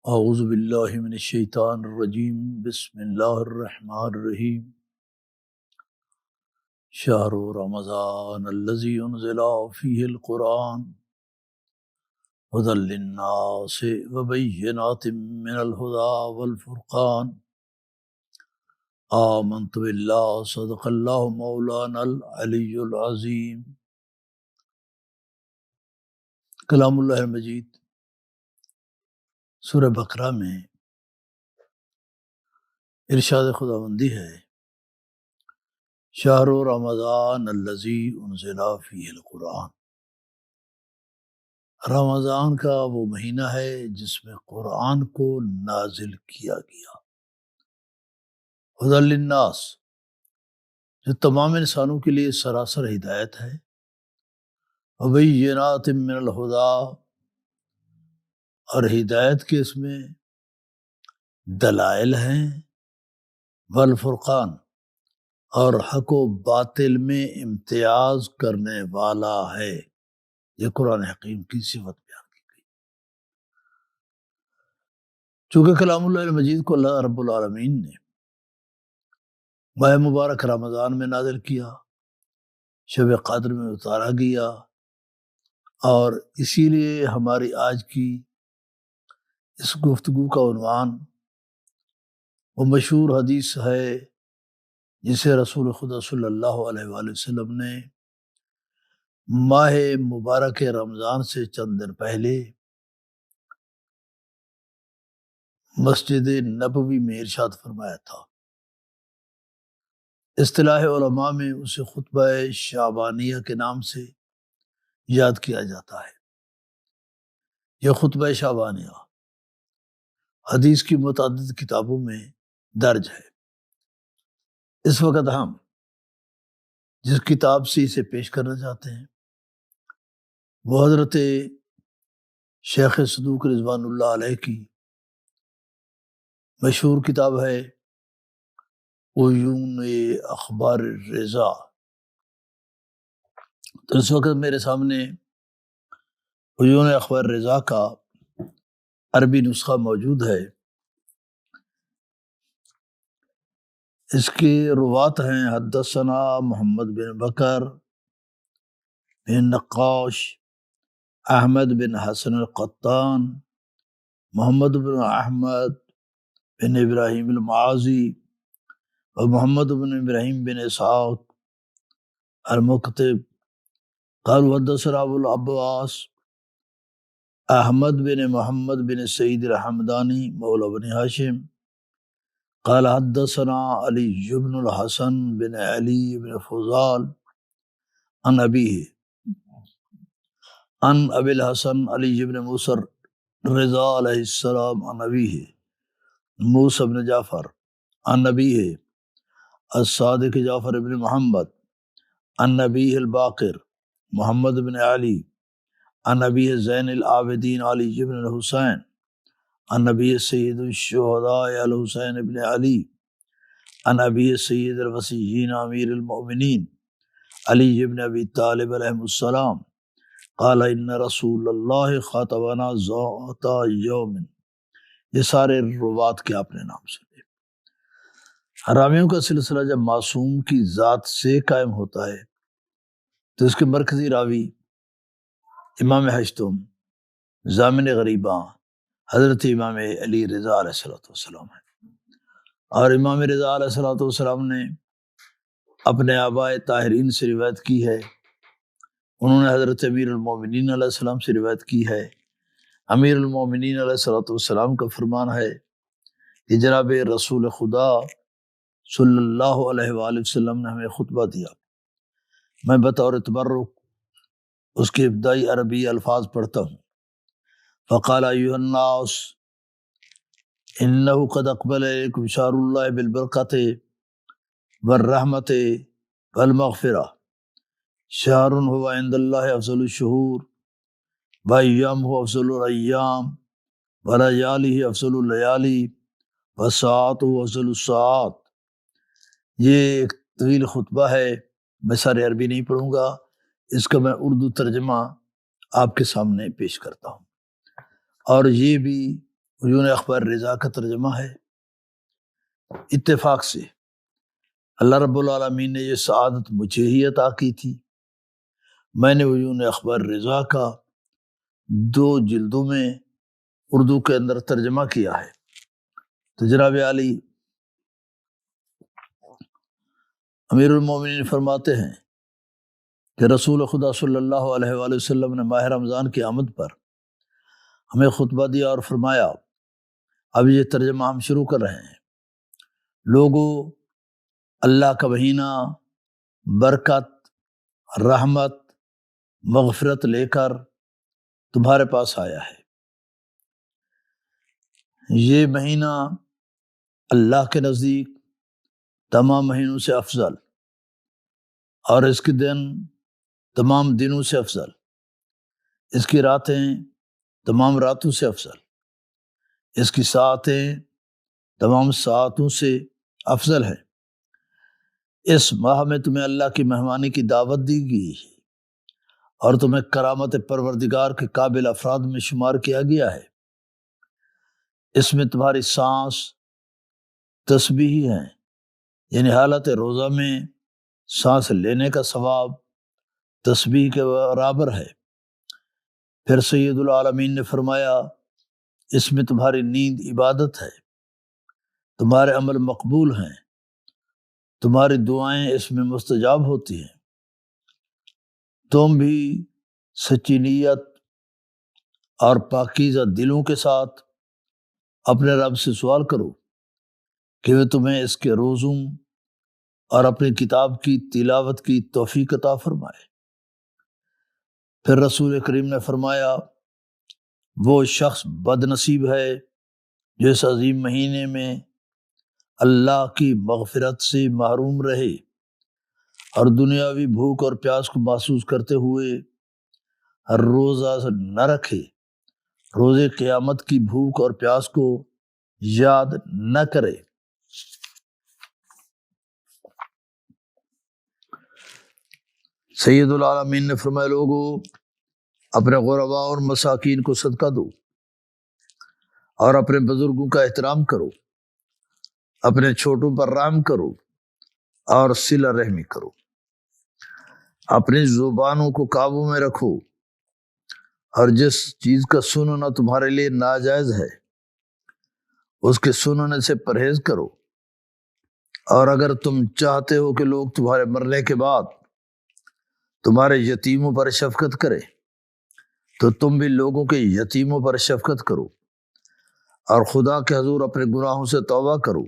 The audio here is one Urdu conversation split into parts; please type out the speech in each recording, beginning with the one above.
اعوذ باللہ من الشیطان الرجیم بسم اللہ الرحمن الرحیم شہر رمضان الذی انزل فیہ القرآن ھدی للناس وبینات من الہدی والفرقان آمنت باللہ صدق اللہ مولانا العلی العظیم۔ کلام اللہ المجید سورہ بقرہ میں ارشاد خداوندی ہے، شہر رمضان الذی انزل فیہ القرآن، رمضان کا وہ مہینہ ہے جس میں قرآن کو نازل کیا گیا، ھدی للناس، جو تمام انسانوں کے لیے سراسر ہدایت ہے، وبینات من الہدی، اور ہدایت کے اس میں دلائل ہیں، والفرقان، اور حق و باطل میں امتیاز کرنے والا ہے۔ یہ قرآن حکیم کی صفت بیان کی گئی۔ چونکہ کلام اللہ المجید کو اللہ رب العالمین نے ماہ مبارک رمضان میں نازل کیا، شب قدر میں اتارا گیا، اور اسی لیے ہماری آج کی اس گفتگو کا عنوان وہ مشہور حدیث ہے جسے رسول خدا صلی اللہ علیہ وآلہ وسلم نے ماہ مبارک رمضان سے چند دن پہلے مسجد نبوی میں ارشاد فرمایا تھا۔ اصطلاح علماء میں اسے خطبہ شعبانیہ کے نام سے یاد کیا جاتا ہے۔ یہ خطبہ شعبانیہ حدیث کی متعدد کتابوں میں درج ہے۔ اس وقت ہم جس کتاب سے اسے پیش کرنا چاہتے ہیں وہ حضرت شیخ صدوق رضوان اللہ علیہ کی مشہور کتاب ہے عیون اخبار الرضا۔ تو اس وقت میرے سامنے عیون اخبار الرضا کا عربی نسخہ موجود ہے۔ اس کے روات ہیں حدثنا محمد بن بکر بن نقاش، احمد بن حسن القطان، محمد بن احمد بن ابراہیم المعازی، اور محمد بن ابراہیم بن اسحاق المکتب، قالوا حدثنا ابو العباس احمد بن محمد بن سعید الحمدانی مولا بن ہاشم، قال حدثنا علی بن الحسن بن علی بن فضال عن ابیہ عن ابی الحسن علی بن موسیٰ رضا علیہ السلام عن ابیہ موسیٰ بن جعفر عن ابیہ الصادق جعفر بن محمد عن ابیہ الباقر محمد بن علی عن ابیہ زین العابدین علی بن الحسین عن ابیہ سید الشہداء الحسین بن علی عن ابیہ سید الوصیین امیر المؤمنین علی بن ابی طالب علیہ السلام قال ان رسول اللہ خاطبنا ذات یوم۔ یہ سارے روات کے اپنے نام سے لے۔ راویوں کا سلسلہ جب معصوم کی ذات سے قائم ہوتا ہے تو اس کے مرکزی راوی امام ہشتم ضامن غریباں حضرت امام علی رضا علیہ السلام ہے، اور امام رضا علیہ السلام نے اپنے آباء طاہرین سے روایت کی ہے، انہوں نے حضرت امیر المومنین علیہ السلام سے روایت کی ہے۔ امیر المومنین علیہ السلام کا فرمان ہے کہ جناب رسول خدا صلی اللہ علیہ وآلہ وسلم نے ہمیں خطبہ دیا، میں بطور تبرک اس کے ابتدائی عربی الفاظ پڑھتا ہوں۔ فقال ایھا الناس انہ قد اقبل الیکم شہر اللہ بالبرکۃ والرحمۃ والمغفرہ، شہر هو عند اللہ افضل الشہور وایامہ افضل الایام وليالہ افضل اللیالی وساعتہ افضل الساعات۔ یہ ایک طویل خطبہ ہے، میں سارے عربی نہیں پڑھوں گا، اس کا میں اردو ترجمہ آپ کے سامنے پیش کرتا ہوں، اور یہ بھی عیون اخبار رضا کا ترجمہ ہے اتفاق سے اللہ رب العالمین نے یہ سعادت مجھے ہی عطا کی تھی۔ میں نے عیون اخبار رضا کا 2 جلدوں میں اردو کے اندر ترجمہ کیا ہے۔ تو جناب علی امیر المومنین فرماتے ہیں کہ رسول خدا صلی اللہ علیہ وآلہ وسلم نے ماہ رمضان کی آمد پر ہمیں خطبہ دیا اور فرمایا اب یہ ترجمہ ہم شروع کر رہے ہیں۔ لوگوں، اللہ کا مہینہ برکت، رحمت، مغفرت لے کر تمہارے پاس آیا ہے۔ یہ مہینہ اللہ کے نزدیک تمام مہینوں سے افضل اور اس کے دن تمام دنوں سے افضل، اس کی راتیں تمام راتوں سے افضل، اس کی ساعتیں تمام ساعتوں سے افضل ہے۔ اس ماہ میں تمہیں اللہ کی مہمانی کی دعوت دی گئی ہے اور تمہیں کرامت پروردگار کے قابل افراد میں شمار کیا گیا ہے۔ اس میں تمہاری سانس تسبیح ہے، یعنی حالت روزہ میں سانس لینے کا ثواب تسبیح کے برابر ہے۔ پھر سید العالمین نے فرمایا اس میں تمہاری نیند عبادت ہے، تمہارے عمل مقبول ہیں، تمہاری دعائیں اس میں مستجاب ہوتی ہیں۔ تم بھی سچی نیت اور پاکیزہ دلوں کے ساتھ اپنے رب سے سوال کرو کہ وہ تمہیں اس کے روزوں اور اپنی کتاب کی تلاوت کی توفیق عطا فرمائے۔ پھر رسول کریم نے فرمایا وہ شخص بد نصیب ہے جو اس عظیم مہینے میں اللہ کی مغفرت سے محروم رہے اور دنیاوی بھوک اور پیاس کو محسوس کرتے ہوئے ہر روزہ نہ رکھے، روزے قیامت کی بھوک اور پیاس کو یاد نہ کرے۔ سید العالمین نے فرمایا لوگوں، اپنے غرباء اور مساکین کو صدقہ دو اور اپنے بزرگوں کا احترام کرو، اپنے چھوٹوں پر رحم کرو اور صلہ رحمی کرو، اپنی زبانوں کو قابو میں رکھو اور جس چیز کا سننا تمہارے لیے ناجائز ہے اس کے سننے سے پرہیز کرو، اور اگر تم چاہتے ہو کہ لوگ تمہارے مرنے کے بعد تمہارے یتیموں پر شفقت کرے تو تم بھی لوگوں کے یتیموں پر شفقت کرو اور خدا کے حضور اپنے گناہوں سے توبہ کرو۔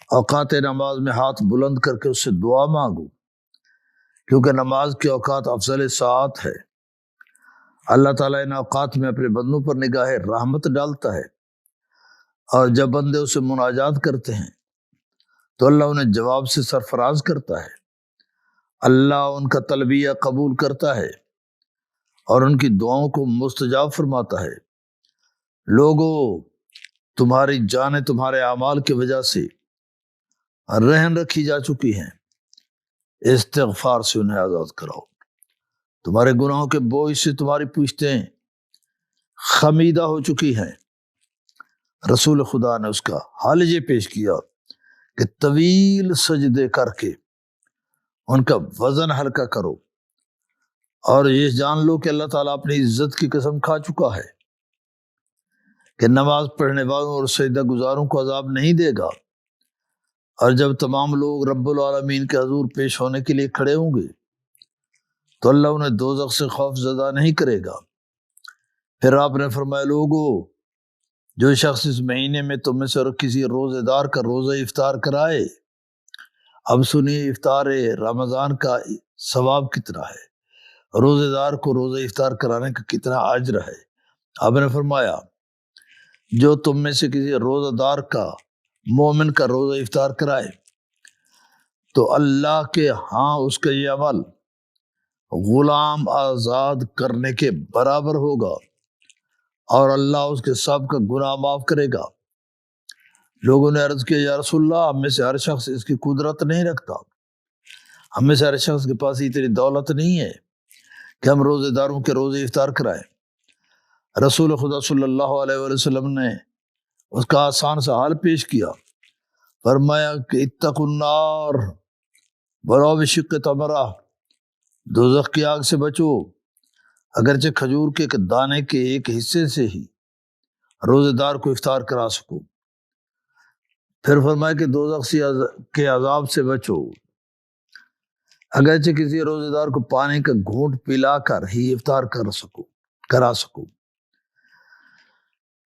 اوقات نماز میں ہاتھ بلند کر کے اس سے دعا مانگو، کیونکہ نماز کے اوقات افضل ساعت ہے۔ اللہ تعالیٰ ان اوقات میں اپنے بندوں پر نگاہ رحمت ڈالتا ہے، اور جب بندے اسے مناجات کرتے ہیں تو اللہ انہیں جواب سے سرفراز کرتا ہے۔ اللہ ان کا تلبیہ قبول کرتا ہے اور ان کی دعاؤں کو مستجاب فرماتا ہے۔ لوگوں، تمہاری جانیں تمہارے اعمال کی وجہ سے رہن رکھی جا چکی ہیں، استغفار سے انہیں آزاد کراؤ۔ تمہارے گناہوں کے بوجھ سے تمہاری پوچھتیں خمیدہ ہو چکی ہیں۔ رسول خدا نے اس کا حال یہ پیش کیا کہ طویل سجدے کر کے ان کا وزن ہلکا کرو، اور یہ جان لو کہ اللہ تعالیٰ اپنی عزت کی قسم کھا چکا ہے کہ نماز پڑھنے والوں اور سجدہ گزاروں کو عذاب نہیں دے گا، اور جب تمام لوگ رب العالمین کے حضور پیش ہونے کے لیے کھڑے ہوں گے تو اللہ انہیں دوزخ سے خوف زدہ نہیں کرے گا۔ پھر آپ نے فرمایا لوگوں، جو شخص اس مہینے میں تم میں سے کسی روزے دار کا روزہ افطار کرائے، اب سنیے افطار رمضان کا ثواب کتنا ہے، روزے دار کو روزہ افطار کرانے کا کتنا اجر ہے۔ آپ نے فرمایا جو تم میں سے کسی روزہ دار کا، مومن کا روزہ افطار کرائے تو اللہ کے ہاں اس کا یہ عمل غلام آزاد کرنے کے برابر ہوگا، اور اللہ اس کے سب کا گناہ معاف کرے گا۔ لوگوں نے عرض کیا یا رسول اللہ، ہم میں سے ہر شخص اس کی قدرت نہیں رکھتا، ہم میں سے ہر شخص کے پاس اتنی دولت نہیں ہے کہ ہم روزے داروں کے روزے افطار کرائیں۔ رسول خدا صلی اللہ علیہ وآلہ وسلم نے اس کا آسان سا حال پیش کیا، فرمایا کہ اتقوا النار ولو بشق تمرہ، دوزخ کی آگ سے بچو اگرچہ کھجور کے دانے کے ایک حصے سے ہی روزے دار کو افطار کرا سکو۔ پھر فرمایا کہ دوزخ کے عذاب سے بچو اگرچہ کسی روزے دار کو پانی کا گھونٹ پلا کر ہی افطار کرا سکو۔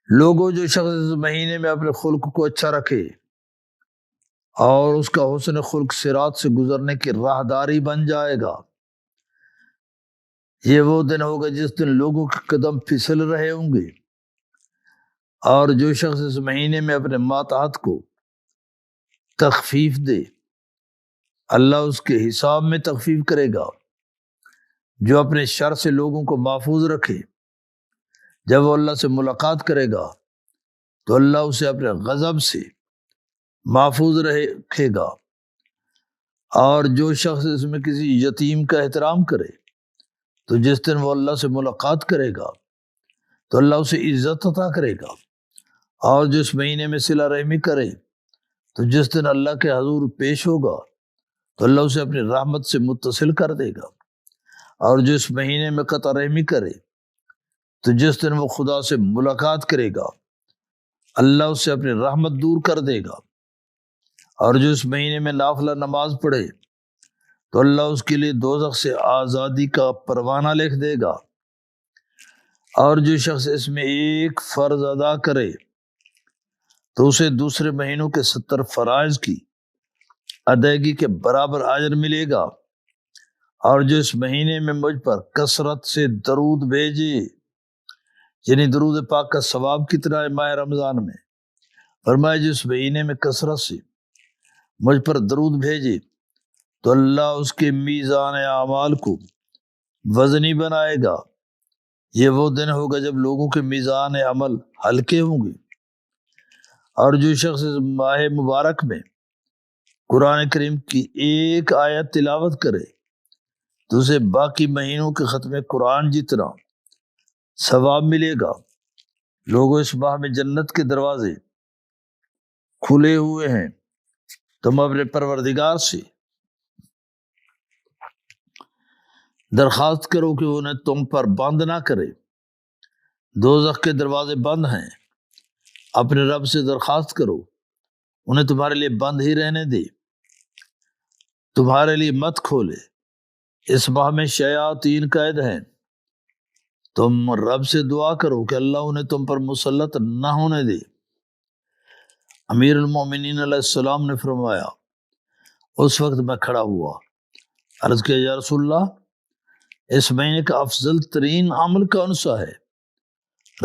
لوگوں، جو شخص اس مہینے میں اپنے خلق کو اچھا رکھے اور اس کا حسن خلق صراط سے گزرنے کی راہداری بن جائے گا، یہ وہ دن ہوگا جس دن لوگوں کے قدم پھسل رہے ہوں گے۔ اور جو شخص اس مہینے میں اپنے ماتحت کو تخفیف دے، اللہ اس کے حساب میں تخفیف کرے گا۔ جو اپنے شر سے لوگوں کو محفوظ رکھے، جب وہ اللہ سے ملاقات کرے گا تو اللہ اسے اپنے غضب سے محفوظ رکھے گا۔ اور جو شخص اس میں کسی یتیم کا احترام کرے تو جس دن وہ اللہ سے ملاقات کرے گا تو اللہ اسے عزت عطا کرے گا۔ اور جو اس مہینے میں صلہ رحمی کرے تو جس دن اللہ کے حضور پیش ہوگا تو اللہ اسے اپنی رحمت سے متصل کر دے گا۔ اور جو اس مہینے میں قطع رحمی کرے تو جس دن وہ خدا سے ملاقات کرے گا اللہ اسے اپنی رحمت دور کر دے گا۔ اور جو اس مہینے میں نافلہ نماز پڑھے تو اللہ اس کے لیے دوزخ سے آزادی کا پروانہ لکھ دے گا۔ اور جو شخص اس میں ایک فرض ادا کرے تو اسے دوسرے مہینوں کے 70 فرائض کی ادائیگی کے برابر اجر ملے گا۔ اور جو اس مہینے میں مجھ پر کثرت سے درود بھیجے، یعنی درود پاک کا ثواب کتنا ہے ماہ رمضان میں، فرمایا جس مہینے میں کثرت سے مجھ پر درود بھیجے تو اللہ اس کے میزان اعمال کو وزنی بنائے گا۔ یہ وہ دن ہوگا جب لوگوں کے میزان عمل ہلکے ہوں گے۔ اور جو شخص اس ماہ مبارک میں قرآن کریم کی ایک آیت تلاوت کرے تو اسے باقی مہینوں کے ختم قرآن جتنا ثواب ملے گا۔ لوگوں، اس ماہ میں جنت کے دروازے کھلے ہوئے ہیں، تم اپنے پروردگار سے درخواست کرو کہ انہیں تم پر بند نہ کرے۔ دوزخ کے دروازے بند ہیں، اپنے رب سے درخواست کرو انہیں تمہارے لیے بند ہی رہنے دے، تمہارے لیے مت کھولے۔ اس ماہ میں شیاطین قید ہیں، تم رب سے دعا کرو کہ اللہ انہیں تم پر مسلط نہ ہونے دے۔ امیر المومنین علیہ السلام نے فرمایا، اس وقت میں کھڑا ہوا، عرض کیا یا رسول اللہ، اس مہینے کا افضل ترین عمل کون سا ہے؟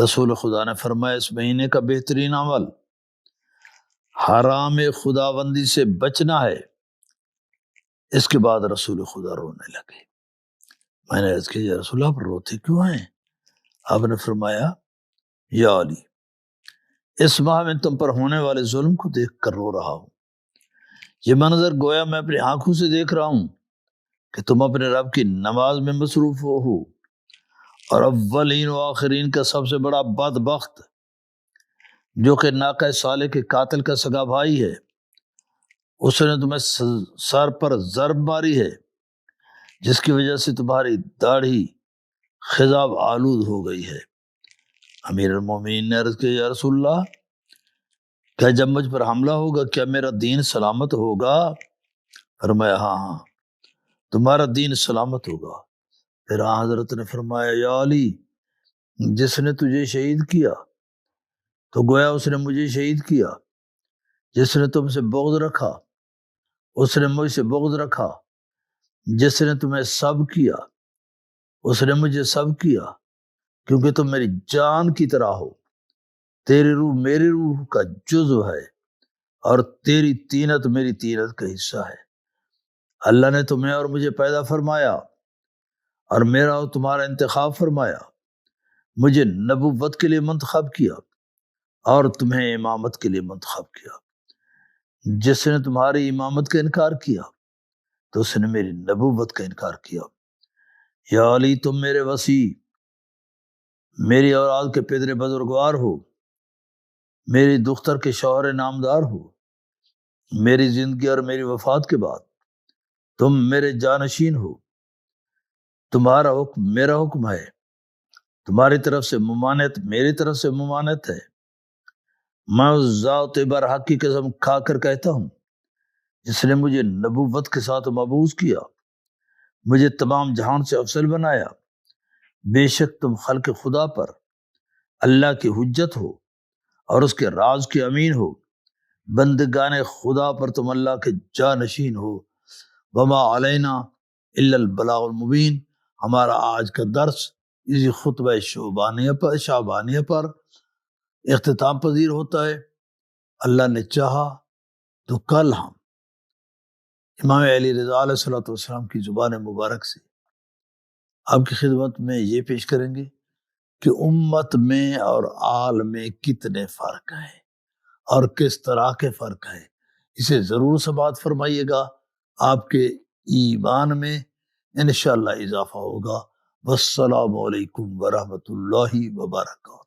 رسول خدا نے فرمایا، اس مہینے کا بہترین عمل حرام خداوندی سے بچنا ہے۔ اس کے بعد رسول خدا رونے لگے۔ میں نے عرض کیا یا رسول اللہ، آپ روتے کیوں ہیں؟ آپ نے فرمایا، یا علی، اس ماہ میں تم پر ہونے والے ظلم کو دیکھ کر رو رہا ہوں۔ یہ منظر گویا میں اپنی آنکھوں سے دیکھ رہا ہوں کہ تم اپنے رب کی نماز میں مصروف ہو، اور اولین و آخرین کا سب سے بڑا بدبخت جو کہ ناقہ صالح کے قاتل کا سگا بھائی ہے، اس نے تمہیں سر پر ضرب ماری ہے جس کی وجہ سے تمہاری داڑھی خضاب آلود ہو گئی ہے۔ امیر المومنین نے عرض کیا یا رسول اللہ، کیا جب مجھ پر حملہ ہوگا کیا میرا دین سلامت ہوگا؟ فرمایا ہاں ہاں، تمہارا دین سلامت ہوگا۔ پھر حضرت نے فرمایا، یا علی، جس نے تجھے شہید کیا تو گویا اس نے مجھے شہید کیا، جس نے تم سے بغض رکھا اس نے مجھ سے بغض رکھا، جس نے تمہیں سب کیا اس نے مجھے سب کیا، کیونکہ تم میری جان کی طرح ہو، تیری روح میری روح کا جزو ہے اور تیری طینت میری طینت کا حصہ ہے۔ اللہ نے تمہیں اور مجھے پیدا فرمایا اور میرا اور تمہارا انتخاب فرمایا، مجھے نبوت کے لیے منتخب کیا اور تمہیں امامت کے لیے منتخب کیا۔ جس نے تمہاری امامت کا انکار کیا تو اس نے میری نبوت کا انکار کیا۔ یا علی، تم میرے وصی میری اولاد کے پدر بزرگوار ہو، میری دختر کے شوہر نامدار ہو، میری زندگی اور میری وفات کے بعد تم میرے جانشین ہو، تمہارا حکم میرا حکم ہے، تمہاری طرف سے ممانعت میری طرف سے ممانعت ہے۔ میں اس ذات برحق کی قسم کھا کر کہتا ہوں جس نے مجھے نبوت کے ساتھ مبعوث کیا، مجھے تمام جہان سے افضل بنایا، بے شک تم خلق خدا پر اللہ کی حجت ہو اور اس کے راز کے امین ہو، بندگان خدا پر تم اللہ کے جانشین ہو۔ وما علینا الا البلاغ المبین۔ ہمارا آج کا درس اسی خطبہ شعبانیہ پر اختتام پذیر ہوتا ہے۔ اللہ نے چاہا تو کل ہم امام علی رضا علیہ الصلوۃ والسلام کی زبان مبارک سے آپ کی خدمت میں یہ پیش کریں گے کہ امت میں اور آل میں کتنے فرق ہیں اور کس طرح کے فرق ہیں۔ اسے ضرور سماعت فرمائیے گا، آپ کے ایمان میں انشاءاللہ اضافہ ہوگا۔ والسلام علیکم ورحمۃ اللہ وبرکاتہ۔